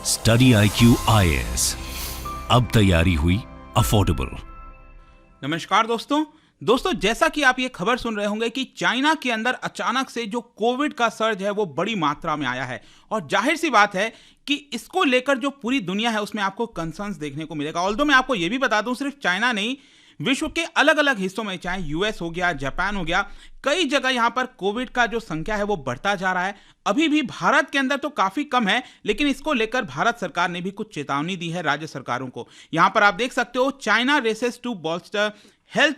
Study IQ IAS, अब तैयारी हुई अफोर्डेबल। नमस्कार दोस्तों, जैसा कि आप ये खबर सुन रहे होंगे कि चाइना के अंदर अचानक से जो कोविड का सर्ज है वो बड़ी मात्रा में आया है और जाहिर सी बात है कि इसको लेकर जो पूरी दुनिया है उसमें आपको कंसर्न्स देखने को मिलेगा। ऑल्दो मैं आपको ये भी बता दूं, सिर्फ चाइना नहीं, विश्व के अलग अलग हिस्सों में, चाहे यूएस हो गया, जापान हो गया, कई जगह यहां पर कोविड का जो संख्या है वो बढ़ता जा रहा है। अभी भी भारत के अंदर तो काफी कम है, लेकिन इसको लेकर भारत सरकार ने भी कुछ चेतावनी दी है राज्य सरकारों को। यहां पर आप देख सकते हो, China races to bolster health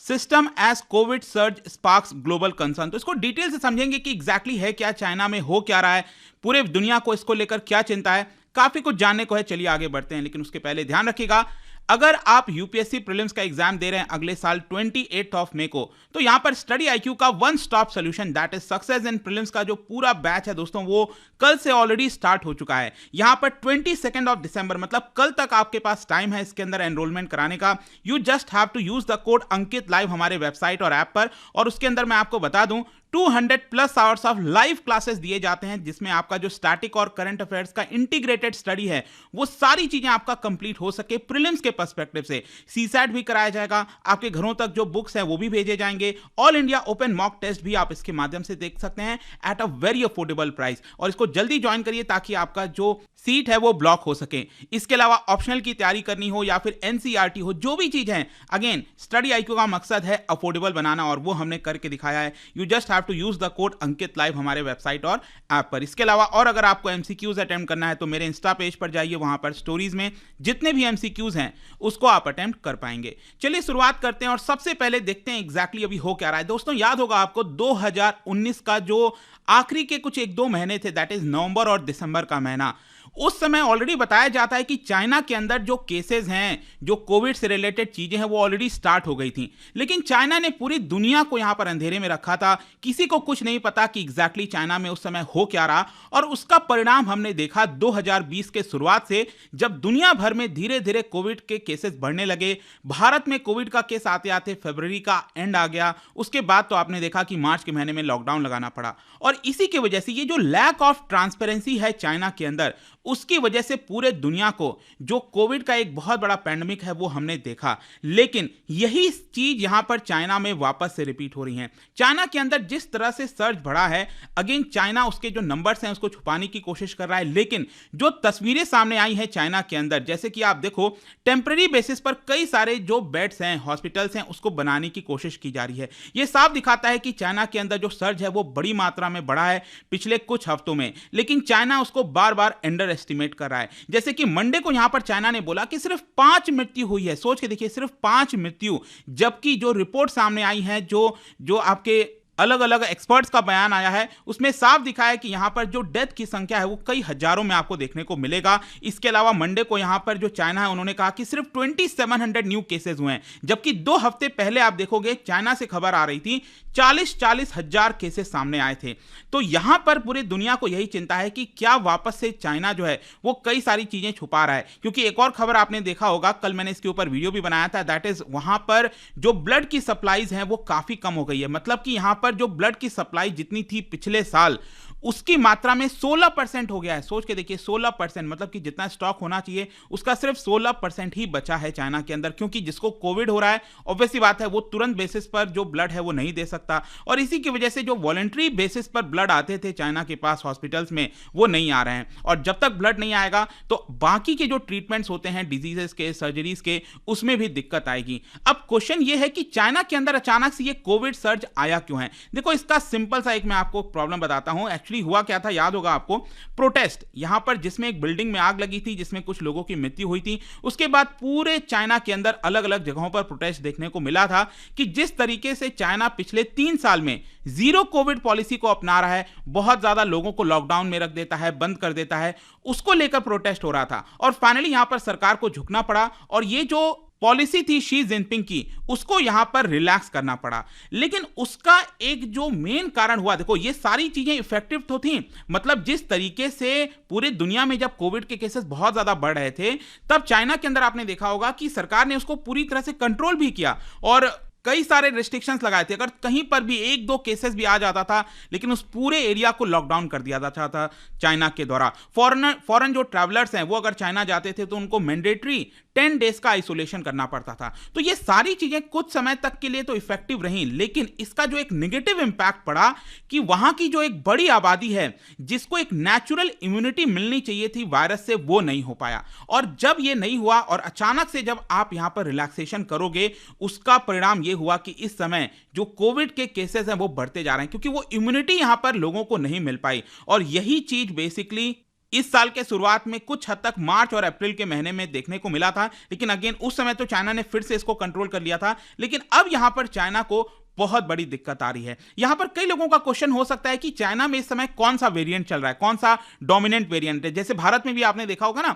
system as Covid surge sparks global concern. तो इसको डिटेल से समझेंगे कि एग्जैक्टली है क्या, चाइना में हो क्या रहा है, पूरे दुनिया को इसको लेकर क्या चिंता है। काफी कुछ जानने को है, चलिए आगे बढ़ते हैं। लेकिन उसके पहले ध्यान रखिएगा, अगर आप यूपीएससी प्रीलिम्स का एग्जाम दे रहे हैं अगले साल 28 मई को, तो यहां पर स्टडी IQ का one stop solution that is success in prelims का जो पूरा बैच है दोस्तों, वो कल से ऑलरेडी स्टार्ट हो चुका है। यहां पर 22 दिसंबर मतलब कल तक आपके पास टाइम है इसके अंदर एनरोलमेंट कराने का। You just have to use the code Ankit live हमारे वेबसाइट और ऐप पर, और उसके अंदर मैं आपको बता दूं 200+ आवर्स ऑफ लाइव क्लासेस दिए जाते हैं, जिसमें आपका जो स्टैटिक और करंट अफेयर्स का इंटीग्रेटेड स्टडी है वो सारी चीजें आपका कंप्लीट हो सके प्रीलिम्स के पर्सपेक्टिव से। सीसैट भी कराया जाएगा, आपके घरों तक जो बुक्स हैं वो भी भेजे जाएंगे। All India open mock test भी आप इसके माध्यम से देख सकते हैं at a very affordable price, और इसको जल्दी ज्वाइन करिए ताकि आपका जो सीट है वो ब्लॉक हो सके। इसके अलावा ऑप्शनल की तैयारी करनी हो या फिर NCERT हो, जो भी चीज है, अगेन स्टडी IQ का मकसद है अफोर्डेबल बनाना, और वो हमने करके दिखाया है। You just have to use the code Ankit live हमारे वेबसाइट और ऐप पर। इसके अलावा और अगर आपको MCQs अटेम्प्ट करना है तो मेरे इंस्टा पेज पर जाइए, वहां पर स्टोरीज में जितने भी MCQs हैं उसको आप अटेम्प्ट कर पाएंगे। चलिए शुरुआत करते हैं और सबसे पहले देखते हैं एग्जैक्टली अभी हो क्या रहा है। दोस्तों याद होगा आपको 2019 का जो आखिरी के कुछ 1-2 महीने थे, दैट इज नवंबर और दिसंबर का महीना, उस समय ऑलरेडी बताया जाता है कि चाइना के अंदर जो केसेस हैं, जो कोविड से रिलेटेड चीजें हैं, वो ऑलरेडी स्टार्ट हो गई थी। लेकिन चाइना ने पूरी दुनिया को यहां पर अंधेरे में रखा था, किसी को कुछ नहीं पता कि एग्जैक्टली चाइना में उस समय हो क्या रहा, और उसका परिणाम हमने देखा 2020 के शुरुआत से, जब दुनिया भर में धीरे धीरे कोविड के केसेस बढ़ने लगे। भारत में कोविड का केस आते आते फरवरी का एंड आ गया, उसके बाद तो आपने देखा कि मार्च के महीने में लॉकडाउन लगाना पड़ा। और इसी की वजह से ये जो लैक ऑफ ट्रांसपेरेंसी है चाइना के अंदर, उसकी वजह से पूरे दुनिया को जो कोविड का एक बहुत बड़ा पैंडेमिक है वो हमने देखा। लेकिन यही चीज यहां पर चाइना में वापस से रिपीट हो रही है। चाइना के अंदर जिस तरह से सर्ज बढ़ा है, अगेन चाइना उसके जो नंबर्स हैं उसको छुपाने की कोशिश कर रहा है, लेकिन जो तस्वीरें सामने आई हैं चाइना के अंदर, जैसे कि आप देखो, टेम्पररी बेसिस पर कई सारे जो बेड्स हैं, हॉस्पिटल्स हैं, उसको बनाने की कोशिश की जा रही है। यह साफ दिखाता है कि चाइना के अंदर जो सर्ज है वो बड़ी मात्रा में बढ़ा है पिछले कुछ हफ्तों में, लेकिन चाइना उसको बार बार अंडर एस्टिमेट कर रहा है। जैसे कि मंडे को यहां पर चाइना ने बोला कि सिर्फ 5 मृत्यु हुई है। सोच के देखिए, सिर्फ 5 मृत्यु, जबकि जो रिपोर्ट सामने आई है, जो आपके अलग अलग एक्सपर्ट्स का बयान आया है, उसमें साफ दिखा है कि यहां पर जो डेथ की संख्या है वो कई हजारों में आपको देखने को मिलेगा। इसके अलावा मंडे को यहां पर जो चाइना है उन्होंने कहा कि सिर्फ 2700 न्यू केसेस हुए हैं, जबकि 2 हफ्ते पहले आप देखोगे चाइना से खबर आ रही थी 40 हजार केसेस सामने आए थे। तो यहां पर पूरी दुनिया को यही चिंता है कि क्या वापस से चाइना जो है वो कई सारी चीजें छुपा रहा है। क्योंकि एक और खबर आपने देखा होगा, कल मैंने इसके ऊपर वीडियो भी बनाया था, दैट इज वहां पर जो ब्लड की सप्लाईज हैं वो काफी कम हो गई है। मतलब कि यहां पर जो ब्लड की सप्लाई जितनी थी पिछले साल, उसकी मात्रा में 16% हो गया है। सोच के देखिए, 16%, मतलब कि जितना स्टॉक होना चाहिए उसका सिर्फ 16% ही बचा है चाइना के अंदर। क्योंकि जिसको कोविड हो रहा है, ऑब्वियसली बात है, वो तुरंत बेसिस पर जो ब्लड है वो नहीं दे सकता, और इसी की वजह से जो वॉलंटरी बेसिस पर ब्लड आते थे चाइना के पास हॉस्पिटल्स में, वो नहीं आ रहे हैं। और जब तक ब्लड नहीं आएगा तो बाकी के जो ट्रीटमेंट्स होते हैं डिजीजेस के, सर्जरीज के, उसमें भी दिक्कत आएगी। अब क्वेश्चन ये है कि चाइना के अंदर अचानक से ये कोविड सर्ज आया क्यों है। देखो, इसका सिंपल सा एक मैं आपको प्रॉब्लम बताता हूं। एक्चुअली हुआ क्या था, याद होगा आपको, प्रोटेस्ट यहां पर जिसमें एक बिल्डिंग में आग लगी थी, जिसमें कुछ लोगों की मृत्यु हुई थी। उसके बाद पूरे चाइना के अंदर अलग अलग जगहों पर प्रोटेस्ट देखने को मिला था कि जिस तरीके से चाइना पिछले 3 साल में जीरो कोविड पॉलिसी को अपना रहा है, बहुत ज्यादा लोगों को लॉकडाउन में रख देता है, बंद कर देता है, उसको लेकर प्रोटेस्ट हो रहा था। और फाइनली यहां पर सरकार को झुकना पड़ा, और ये जो पॉलिसी थी शी जिनपिंग की, उसको यहां पर रिलैक्स करना पड़ा। लेकिन उसका एक जो मेन कारण हुआ, देखो ये सारी चीजें इफेक्टिव तो थी, मतलब जिस तरीके से पूरे दुनिया में जब कोविड के केसेस बहुत ज्यादा बढ़ रहे थे, तब चाइना के अंदर आपने देखा होगा कि सरकार ने उसको पूरी तरह से कंट्रोल भी किया, और कई सारे रिस्ट्रिक्शंस लगाए थे। अगर कहीं पर भी एक दो केसेस भी आ जाता था, लेकिन उस पूरे एरिया को लॉकडाउन कर दिया जाता था चाइना के द्वारा। फॉरेन जो ट्रैवलर्स हैं वो अगर चाइना जाते थे तो उनको मैंडेटरी 10 डेज का आइसोलेशन करना पड़ता था। तो ये सारी चीजें कुछ समय तक के लिए तो इफेक्टिव रहीं, लेकिन इसका जो एक नेगेटिव इंपैक्ट पड़ा कि वहां की जो एक बड़ी आबादी है जिसको एक नेचुरल इम्यूनिटी मिलनी चाहिए थी वायरस से, वो नहीं हो पाया। और जब ये नहीं हुआ और अचानक से जब आप यहां पर रिलैक्सेशन करोगे, उसका परिणाम ये हुआ कि इस समय जो कोविड के केसेस हैं वो बढ़ते जा रहे हैं, क्योंकि वो इम्यूनिटी यहां पर लोगों को नहीं मिल पाई। और यही चीज बेसिकली इस साल के शुरुआत में कुछ हद तक मार्च और अप्रैल के महीने में देखने को मिला था, लेकिन अगेन उस समय तो चाइना ने फिर से इसको कंट्रोल कर लिया था। लेकिन अब यहां पर चाइना को बहुत बड़ी दिक्कत आ रही है। यहां पर कई लोगों का क्वेश्चन हो सकता है कि चाइना में इस समय कौन सा वेरिएंट चल रहा है, कौन सा डोमिनेंट वेरिएंट है। जैसे भारत में भी आपने देखा होगा ना,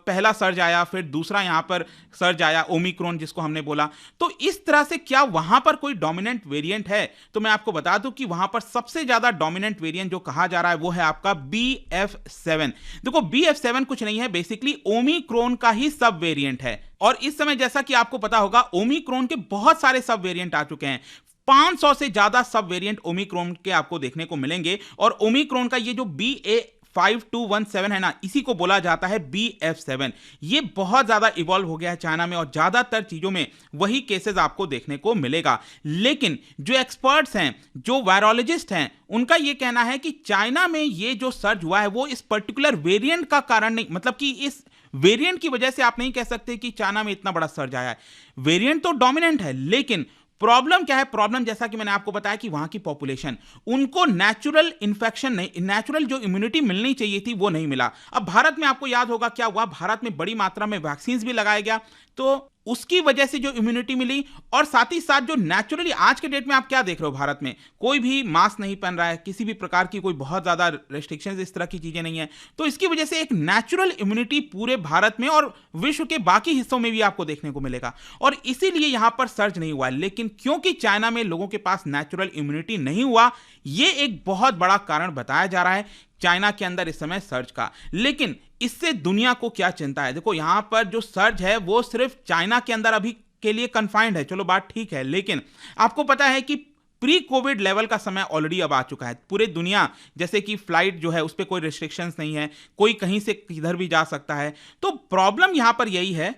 पहला सर्ज आया, फिर दूसरा यहां पर सर्ज आया, ओमिक्रॉन जिसको हमने बोला। तो इस तरह से क्या वहां पर कोई डोमिनेंट वेरिएंट है? तो मैं आपको बता दूं कि वहां पर सबसे ज्यादा डोमिनेंट वेरिएंट जो कहा जा रहा है वो है आपका BF7। देखो BF7 कुछ नहीं है, बेसिकली ओमिक्रॉन का ही सब वेरिएंट है। और इस समय जैसा कि आपको पता होगा, ओमिक्रॉन के बहुत सारे सब वेरिएंट आ चुके हैं। 500 से ज्यादा सब वेरिएंट ओमिक्रॉन के आपको देखने को मिलेंगे। और ओमिक्रॉन का ये जो BA.5217 है ना, इसी को बोला जाता है BF7। ये बहुत ज्यादा इवॉल्व हो गया है चाइना में और ज्यादातर चीजों में वही केसेस आपको देखने को मिलेगा। लेकिन जो एक्सपर्ट्स हैं, जो वायरोलॉजिस्ट हैं, उनका ये कहना है कि चाइना में ये जो सर्ज हुआ है वो इस पर्टिकुलर वेरिएंट का कारण नहीं, मतलब कि इस वेरिएंट की वजह से आप नहीं कह सकते कि चाइना में इतना बड़ा सर्ज आया है। वेरिएंट तो डोमिनेंट है, लेकिन प्रॉब्लम क्या है? प्रॉब्लम जैसा कि मैंने आपको बताया कि वहां की पॉपुलेशन, उनको नेचुरल इन्फेक्शन नहीं, नेचुरल जो इम्यूनिटी मिलनी चाहिए थी वो नहीं मिला। अब भारत में आपको याद होगा क्या हुआ, भारत में बड़ी मात्रा में वैक्सीन भी लगाया गया, तो उसकी वजह से जो इम्यूनिटी मिली, और साथ ही साथ जो नेचुरली आज के डेट में आप क्या देख रहे हो, भारत में कोई भी मास्क नहीं पहन रहा है, किसी भी प्रकार की कोई बहुत ज्यादा रेस्ट्रिक्शंस, इस तरह की चीजें नहीं है। तो इसकी वजह से एक नेचुरल इम्यूनिटी पूरे भारत में और विश्व के बाकी हिस्सों में भी आपको देखने को मिलेगा, और इसीलिए यहां पर सर्ज नहीं हुआ। लेकिन क्योंकि चाइना में लोगों के पास नेचुरल इम्यूनिटी नहीं हुआ, यह एक बहुत बड़ा कारण बताया जा रहा है चाइना के अंदर इस समय सर्ज का। लेकिन इससे दुनिया को क्या चिंता है? देखो, यहां पर जो सर्ज है वो सिर्फ चाइना के अंदर अभी के लिए कन्फाइंड है, चलो बात ठीक है, लेकिन आपको पता है कि प्री कोविड लेवल का समय ऑलरेडी अब आ चुका है। पूरे दुनिया, जैसे कि फ्लाइट जो है उस पर कोई रिस्ट्रिक्शंस नहीं है, कोई कहीं से किधर भी जा सकता है। तो प्रॉब्लम यहां पर यही है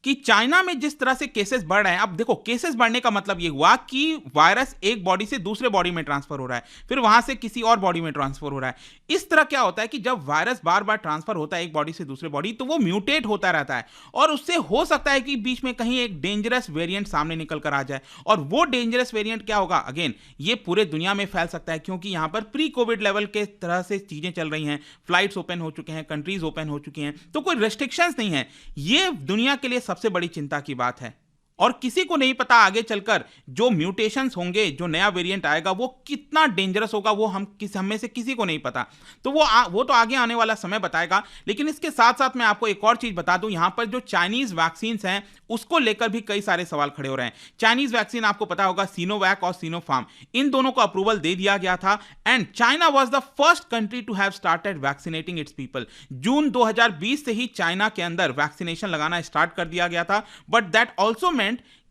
कि चाइना में जिस तरह से केसेस बढ़ रहे हैं, अब देखो केसेस बढ़ने का मतलब ये हुआ कि वायरस एक बॉडी से दूसरे बॉडी में ट्रांसफर हो रहा है, फिर वहां से किसी और बॉडी में ट्रांसफर हो रहा है। इस तरह क्या होता है कि जब वायरस बार बार ट्रांसफर होता है एक बॉडी से दूसरे बॉडी, तो वो म्यूटेट होता रहता है, और उससे हो सकता है कि बीच में कहीं एक डेंजरस वेरिएंट सामने निकल कर आ जाए। और वो डेंजरस वेरिएंट क्या होगा? अगेन, ये पूरे दुनिया में फैल सकता है, क्योंकि यहां पर प्री कोविड लेवल के तरह से चीजें चल रही हैं, फ्लाइट्स ओपन हो चुके हैं, कंट्रीज ओपन हो चुकी हैं, तो कोई रेस्ट्रिक्शंस नहीं है। ये दुनिया के लिए सबसे बड़ी चिंता की बात है। और किसी को नहीं पता आगे चलकर जो म्यूटेशंस होंगे, जो नया वेरिएंट आएगा वो कितना डेंजरस होगा, वो हम में से किसी को नहीं पता। तो वो तो आगे आने वाला समय बताएगा। लेकिन इसके साथ साथ मैं आपको एक और चीज बता दूं, यहां पर जो चाइनीज वैक्सीन हैं उसको लेकर भी कई सारे सवाल खड़े हो रहे हैं। चाइनीज वैक्सीन आपको पता होगा, सिनोवैक और सिनोफार्म, इन दोनों को अप्रूवल दे दिया गया था, and China was the first country to have started vaccinating its people. जून 2020 से ही चाइना के अंदर वैक्सीनेशन लगाना स्टार्ट कर दिया गया था, बट दैट ऑल्सो मेंट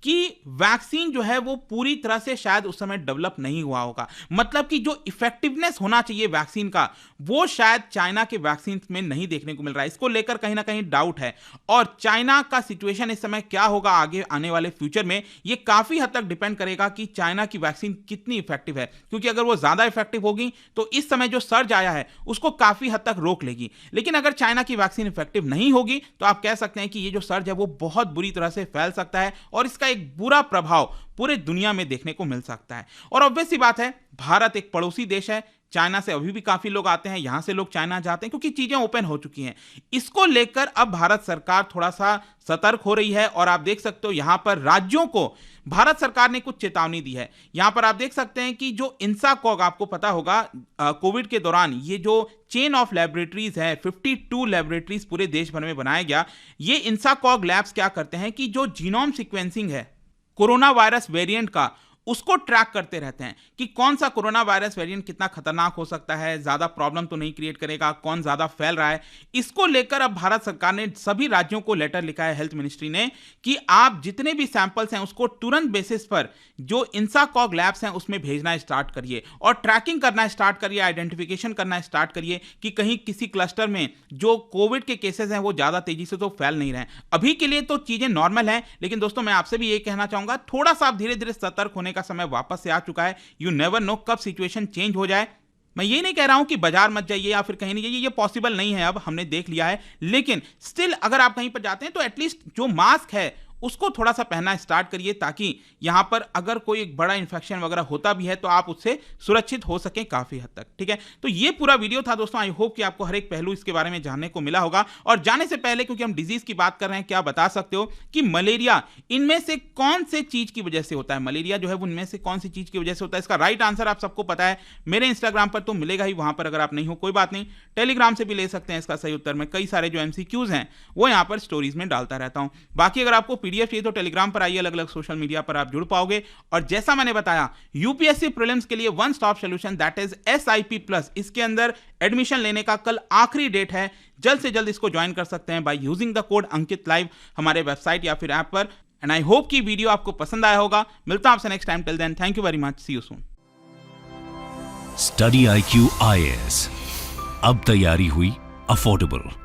कि वैक्सीन जो है वो पूरी तरह से शायद उस समय डेवलप नहीं हुआ होगा। मतलब कि जो इफेक्टिवनेस होना चाहिए वैक्सीन का, वो शायद चाइना के वैक्सीन में नहीं देखने को मिल रहा है। इसको लेकर कहीं ना कहीं डाउट है, और चाइना का सिचुएशन इस समय क्या होगा आगे आने वाले फ्यूचर में, ये काफी हद तक डिपेंड करेगा कि चाइना की वैक्सीन कितनी इफेक्टिव है। क्योंकि अगर वो ज्यादा इफेक्टिव होगी तो इस समय जो सर्ज आया है उसको काफी हद तक रोक लेगी। लेकिन अगर चाइना की वैक्सीन इफेक्टिव नहीं होगी तो आप कह सकते हैं कि ये जो सर्ज है वो बहुत बुरी तरह से फैल सकता है, और इसका एक बुरा प्रभाव पूरे दुनिया में देखने को मिल सकता है। और ऑब्वियस सी बात है, भारत एक पड़ोसी देश है, चाइना से अभी भी काफी लोग आते हैं, यहां से लोग चाइना जाते हैं क्योंकि चीजें ओपन हो चुकी हैं। इसको लेकर अब भारत सरकार थोड़ा सा सतर्क हो रही है, और आप देख सकते हो यहां पर राज्यों को भारत सरकार ने कुछ चेतावनी दी है। यहां पर आप देख सकते हैं कि जो इंसाकॉग, आपको पता होगा कोविड के दौरान ये जो चेन ऑफ लैबोरेटरीज है, 52 लैबोरेटरीज पूरे देश भर में बनाया गया। ये इंसाकॉग लैब्स क्या करते हैं कि जो जीनोम सीक्वेंसिंग है कोरोना वायरस वेरिएंट का, उसको ट्रैक करते रहते हैं कि कौन सा कोरोना वायरस वेरिएंट कितना खतरनाक हो सकता है, ज्यादा प्रॉब्लम तो नहीं क्रिएट करेगा, कौन ज्यादा फैल रहा है। इसको लेकर अब भारत सरकार ने सभी राज्यों को लेटर लिखा है, हेल्थ मिनिस्ट्री ने, कि आप जितने भी सैंपल्स हैं उसको तुरंत बेसिस पर जो इंसाकॉग लैब्स हैं उसमें भेजना स्टार्ट करिए और ट्रैकिंग करना स्टार्ट करिए, आइडेंटिफिकेशन करना स्टार्ट करिए कि कहीं किसी क्लस्टर में जो कोविड के केसेस हैं वो ज्यादा तेजी से तो फैल नहीं रहे। अभी के लिए तो चीजें नॉर्मल हैं, लेकिन दोस्तों मैं आपसे भी ये कहना चाहूंगा, थोड़ा सा धीरे धीरे सतर्क होने का समय वापस से आ चुका है। यू नेवर नो कब सिचुएशन चेंज हो जाए। मैं ये नहीं कह रहा हूं कि बाजार मत जाइए या फिर कहीं नहीं जाइए, ये पॉसिबल नहीं है, अब हमने देख लिया है। लेकिन स्टिल अगर आप कहीं पर जाते हैं तो एटलीस्ट जो मास्क है उसको थोड़ा सा पहनना स्टार्ट करिए, ताकि यहां पर अगर कोई एक बड़ा इन्फेक्शन वगैरह होता भी है तो आप उससे सुरक्षित हो सकें काफी हद तक। ठीक है, तो ये पूरा वीडियो था दोस्तों। आई होप कि आपको हर एक पहलू इसके बारे में जानने को मिला होगा। और जाने से पहले, क्योंकि हम डिजीज की बात कर रहे हैं, क्या बता सकते हो कि मलेरिया इनमें से कौन से चीज की वजह से होता है? मलेरिया जो है वो इनमें से कौन सी चीज की वजह से होता है? इसका राइट आंसर आप सबको पता है, मेरे इंस्टाग्राम पर तो मिलेगा ही, वहां पर अगर आप नहीं हो कोई बात नहीं, टेलीग्राम से भी ले सकते हैं इसका सही उत्तर। मैं कई सारे जो एमसीक्यूज हैं वो यहां पर स्टोरीज में डालता रहता हूं। बाकी अगर आपको पीडीएफ चाहिए तो टेलीग्राम पर आइए, अलग अलग सोशल मीडिया पर आप जुड़ पाओगे। और जैसा मैंने बताया, यूपीएससी प्रीलिम्स के लिए one stop solution that is SIP plus, इसके अंदर एडमिशन लेने का कल आखिरी डेट है। जल्द से जल्द इसको ज्वाइन कर सकते हैं by using the code Ankit live हमारे वेबसाइट या फिर ऐप पर। एंड आई होप कि वीडियो आपको पसंद आया होगा। मिलता हूं आपसे next time. Till then, thank you very much, see you soon. Study IQ IAS, अब तैयारी हुई अफोर्डेबल।